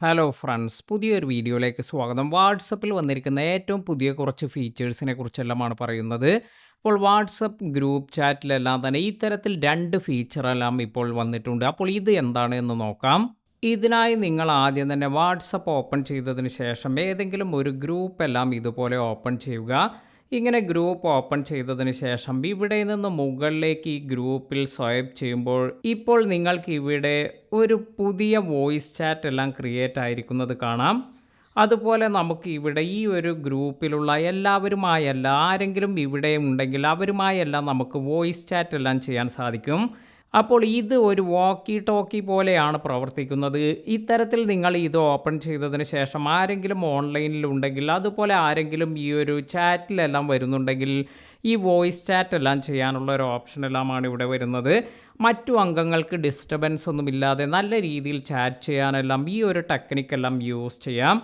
Hello friends, പുതിയൊരു വീഡിയോയിലേക്ക് സ്വാഗതം. വാട്സപ്പിൽ വന്നിരിക്കുന്ന ഏറ്റവും പുതിയ കുറച്ച് ഫീച്ചേഴ്സിനെ കുറിച്ചെല്ലാമാണ് പറയുന്നത്. അപ്പോൾ വാട്സപ്പ് ഗ്രൂപ്പ് ചാറ്റിലെല്ലാം തന്നെ ഇത്തരത്തിൽ 2 ഫീച്ചറെല്ലാം ഇപ്പോൾ വന്നിട്ടുണ്ട്. അപ്പോൾ ഇത് എന്താണ് എന്ന് നോക്കാം. ഇതിനായി നിങ്ങൾ ആദ്യം തന്നെ വാട്സപ്പ് ഓപ്പൺ ചെയ്തതിന് ശേഷം ഏതെങ്കിലും ഒരു ഗ്രൂപ്പ് എല്ലാം ഇതുപോലെ ഓപ്പൺ ചെയ്യുക. ഇങ്ങനെ ഗ്രൂപ്പ് ഓപ്പൺ ചെയ്തതിന് ശേഷം ഇവിടെ നിന്ന് മുകളിലേക്ക് ഈ ഗ്രൂപ്പിൽ സ്വൈപ്പ് ചെയ്യുമ്പോൾ ഇപ്പോൾ നിങ്ങൾക്ക് ഇവിടെ ഒരു പുതിയ വോയിസ് ചാറ്റ് എല്ലാം ക്രിയേറ്റ് ആയിരിക്കുന്നത് കാണാം. അതുപോലെ നമുക്ക് ഇവിടെ ഈ ഒരു ഗ്രൂപ്പിലുള്ള എല്ലാവരുമായല്ല, ആരെങ്കിലും ഇവിടെ ഉണ്ടെങ്കിൽ അവരുമായെല്ലാം നമുക്ക് വോയിസ് ചാറ്റ് എല്ലാം ചെയ്യാൻ സാധിക്കും. അപ്പോൾ ഇത് ഒരു വോക്കി ടോക്കി പോലെയാണ് പ്രവർത്തിക്കുന്നത്. ഇത്തരത്തിൽ നിങ്ങൾ ഇത് ഓപ്പൺ ചെയ്തതിന് ശേഷം ആരെങ്കിലും ഓൺലൈനിൽ ഉണ്ടെങ്കിൽ, അതുപോലെ ആരെങ്കിലും ഈ ഒരു ചാറ്റിലെല്ലാം വരുന്നുണ്ടെങ്കിൽ ഈ വോയിസ് ചാറ്റ് എല്ലാം ചെയ്യാനുള്ള ഒരു ഓപ്ഷൻ എല്ലാമാണ് ഇവിടെ വരുന്നത്. മറ്റു അംഗങ്ങൾക്ക് ഡിസ്റ്റർബൻസ് ഒന്നുമില്ലാതെ നല്ല രീതിയിൽ ചാറ്റ് ചെയ്യാനെല്ലാം ഈ ഒരു ടെക്നിക്കെല്ലാം യൂസ് ചെയ്യാം.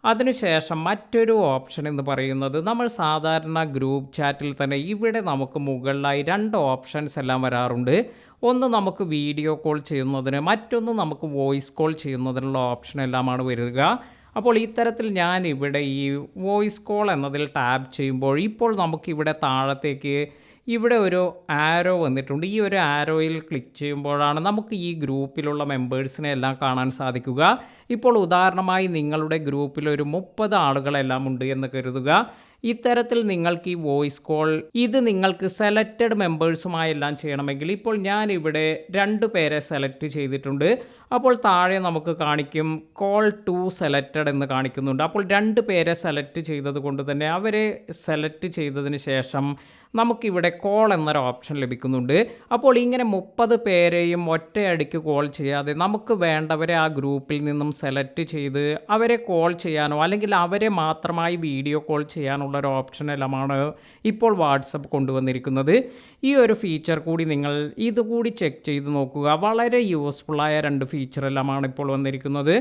അതിനുശേഷം മറ്റൊരു ഓപ്ഷൻ എന്ന് പറയുന്നത്, നമ്മൾ സാധാരണ ഗ്രൂപ്പ് ചാറ്റിൽ തന്നെ ഇവിടെ നമുക്ക് മുകളിലായി 2 ഓപ്ഷൻസ് എല്ലാം വരാറുണ്ട്. ഒന്ന് നമുക്ക് വീഡിയോ കോൾ ചെയ്യുന്നതിന്, മറ്റൊന്ന് നമുക്ക് വോയിസ് കോൾ ചെയ്യുന്നതിനുള്ള ഓപ്ഷൻ എല്ലാമാണ് വരിക. അപ്പോൾ ഇത്തരത്തിൽ ഞാൻ ഇവിടെ ഈ വോയിസ് കോൾ എന്നതിൽ ടാപ്പ് ചെയ്യുമ്പോൾ ഇപ്പോൾ നമുക്കിവിടെ താഴത്തേക്ക് ഇവിടെ ഒരു ആരോ വന്നിട്ടുണ്ട്. ഈ ഒരു ആരോയിൽ ക്ലിക്ക് ചെയ്യുമ്പോഴാണ് നമുക്ക് ഈ ഗ്രൂപ്പിലുള്ള മെമ്പേഴ്സിനെ എല്ലാം കാണാൻ സാധിക്കുക. ഇപ്പോൾ ഉദാഹരണമായി നിങ്ങളുടെ ഗ്രൂപ്പിൽ ഒരു 30 ആളുകളെല്ലാം ഉണ്ട് എന്ന് കരുതുക. ഇത്തരത്തിൽ നിങ്ങൾക്ക് ഈ വോയിസ് കോൾ ഇത് നിങ്ങൾക്ക് സെലക്റ്റഡ് മെമ്പേഴ്സുമായെല്ലാം ചെയ്യണമെങ്കിൽ ഇപ്പോൾ ഞാൻ ഇവിടെ 2 പേരെ സെലക്ട് ചെയ്തിട്ടുണ്ട്. അപ്പോൾ താഴെ നമുക്ക് കാണിക്കും കോൾ ടു സെലക്റ്റഡ് എന്ന് കാണിക്കുന്നുണ്ട്. അപ്പോൾ 2 പേരെ സെലക്ട് ചെയ്തത് കൊണ്ട് തന്നെ അവരെ സെലക്ട് ചെയ്തതിന് ശേഷം നമുക്കിവിടെ കോൾ എന്നൊരു ഓപ്ഷൻ ലഭിക്കുന്നുണ്ട്. അപ്പോൾ ഇങ്ങനെ 30 പേരെയും ഒറ്റയടിക്ക് കോൾ ചെയ്യാതെ നമുക്ക് വേണ്ടവരെ ആ ഗ്രൂപ്പിൽ നിന്നും സെലക്ട് ചെയ്ത് അവരെ കോൾ ചെയ്യാനോ അല്ലെങ്കിൽ അവരെ മാത്രമായി വീഡിയോ കോൾ ചെയ്യാനുള്ളൊരു ഓപ്ഷൻ എല്ലാമാണ് ഇപ്പോൾ വാട്സപ്പ് കൊണ്ടുവന്നിരിക്കുന്നത്. ഈ ഒരു ഫീച്ചർ കൂടി നിങ്ങൾ ഇതുകൂടി ചെക്ക് ചെയ്ത് നോക്കുക. വളരെ യൂസ്ഫുള്ളായ 2 ഫീച്ചർ എല്ലാമാണ് ഇപ്പോൾ വന്നിരിക്കുന്നത്.